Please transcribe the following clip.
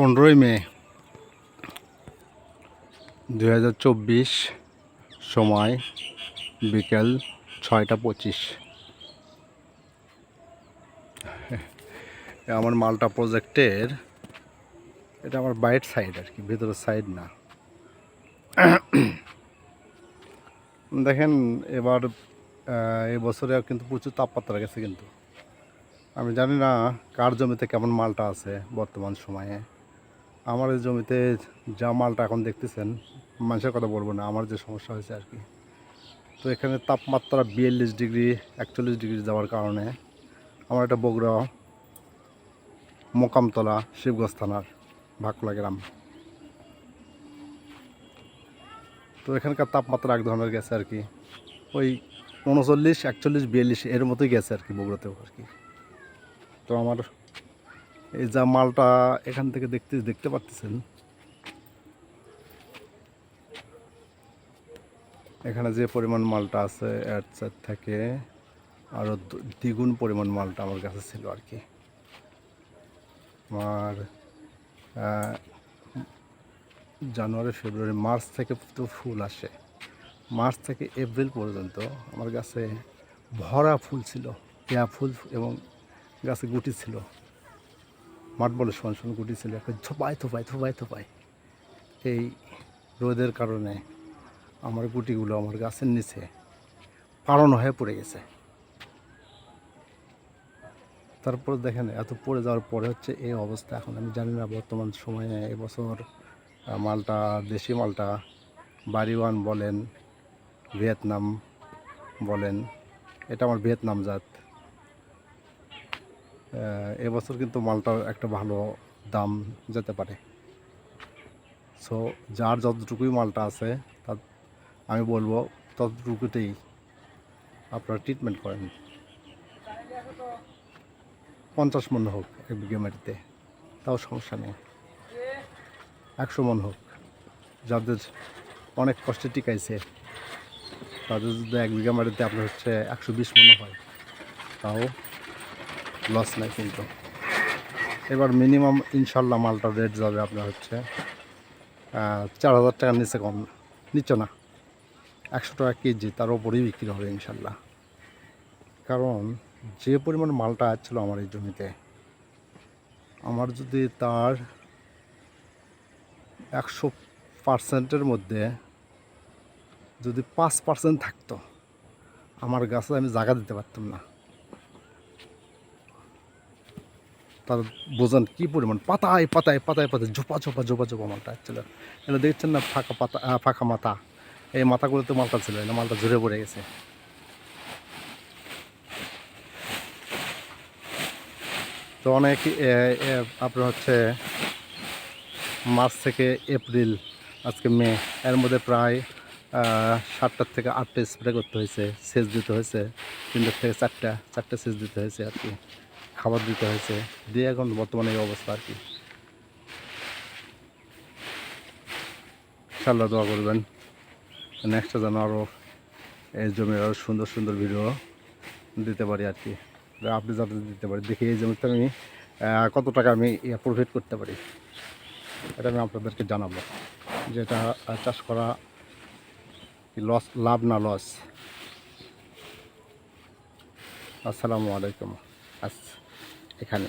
15ই মে 2024, সময় বিকেল 6টা 25। আমার মালটা প্রজেক্টের এটা আমার বাইরের সাইড আর কি, ভেতরের সাইড না। দেখেন এবার এবছরে কিন্তু প্রচুর তাপমাত্রা গেছে, কিন্তু আমি জানি না কার জমিতে কেমন মালটা আছে বর্তমান সময়ে। আমার এই জমিতে যা মালটা এখন দেখতেছেন, মানুষের কথা বলবো না, আমার যে সমস্যা হয়েছে আর কি। তো এখানে তাপমাত্রা 42 ডিগ্রি 41 ডিগ্রি যাওয়ার কারণে আমার একটা বগুড়া মোকামতলা শিবগঞ্জ থানার ভাকলা গ্রাম। তো এখানকার তাপমাত্রা এক ধরনের গেছে আর কি, ওই 39 41 42 এর মতোই গেছে আর কি বগুড়াতেও আর কি। তো আমার এই যা মালটা এখান থেকে দেখতে পাচ্ছেন, এখানে যে পরিমাণ মালটা আছে এর থেকে আরও দ্বিগুণ পরিমাণ মালটা আমার কাছে ছিল আর কি। আর জানুয়ারি ফেব্রুয়ারি মার্চ থেকে তো ফুল আসে, মার্চ থেকে এপ্রিল পর্যন্ত আমার গাছে ভরা ফুল ছিল, পেয়া ফুল, এবং গাছে গুটি ছিল, মাঠ বলে সমান গুটি ছিল, একটা থোপায়। এই রোদের কারণে আমার গুটিগুলো আমার গাছের নিচে পাড়ানো হয়ে পড়ে গেছে। তারপর দেখেন এত পড়ে যাওয়ার পরে হচ্ছে এই অবস্থা। এখন আমি জানি না বর্তমান সময়ে এবছর মালটা, দেশি মালটা, বাড়িওয়ান বলেন, ভিয়েতনাম বলেন, এটা আমার ভিয়েতনাম জাত। এবছর কিন্তু মালটার একটা ভালো দাম যেতে পারে। সো যার যতটুকুই মালটা আছে তা আমি বলবো ততটুকুতেই আপনারা ট্রিটমেন্ট করেন। 50 মন হোক এক বিঘা মাটিতে, তাও সমস্যা নেই। 100 মন হোক, যাদের অনেক কষ্টে টিকাইছে তাদের যদি এক বিঘা মাটিতে আপনার হচ্ছে 120 মনও হয়, তাও লস নাই। কিন্তু এবার মিনিমাম ইনশাল্লাহ মালটার রেট যাবে আপনার হচ্ছে 4000 টাকার নিচে, কম নিচে না, 100 টাকা কেজি, তার ওপরেই বিক্রি হবে ইনশাল্লাহ। কারণ যে পরিমাণ মালটা আসছিল আমার এই জমিতে, আমার যদি তার 100%-এর মধ্যে যদি 5% থাকতো, আমার গাছে আমি জায়গা দিতে পারতাম না। তার বোঝান কী পরিমাণ পাতায় ঝোপা মালটা ছিল। এটা দেখছেন না, ফাঁকা পাতা, ফাঁকা মাথা, এই মাথাগুলোতে মালটা ছিল, এটা মালটা ঝরে পড়ে গেছে। তো অনেক আপনার হচ্ছে মার্চ থেকে এপ্রিল, আজকে মে, এর মধ্যে প্রায় 7টা থেকে 8টা স্প্রে করতে হয়েছে, সেচ দিতে হয়েছে, 3টা থেকে 4টা সেচ দিতে হয়েছে আর কি, খাবার দিতে হয়েছে, দিয়ে এখন বর্তমানে এই অবস্থা আর কি। ইনশাআল্লাহ দোয়া করবেন নেক্সটটা যেন আরও এই জমির আরও সুন্দর ভিডিও দিতে পারি আর কি, আপনি যাতে দিতে পারি, দেখি এই জমিতে আমি কত টাকা আমি প্রফিট করতে পারি, এটা আমি আপনাদেরকে জানাবো, যেটা চাষ করা লস, লাভ না লস। আসসালামু আলাইকুম। এখানে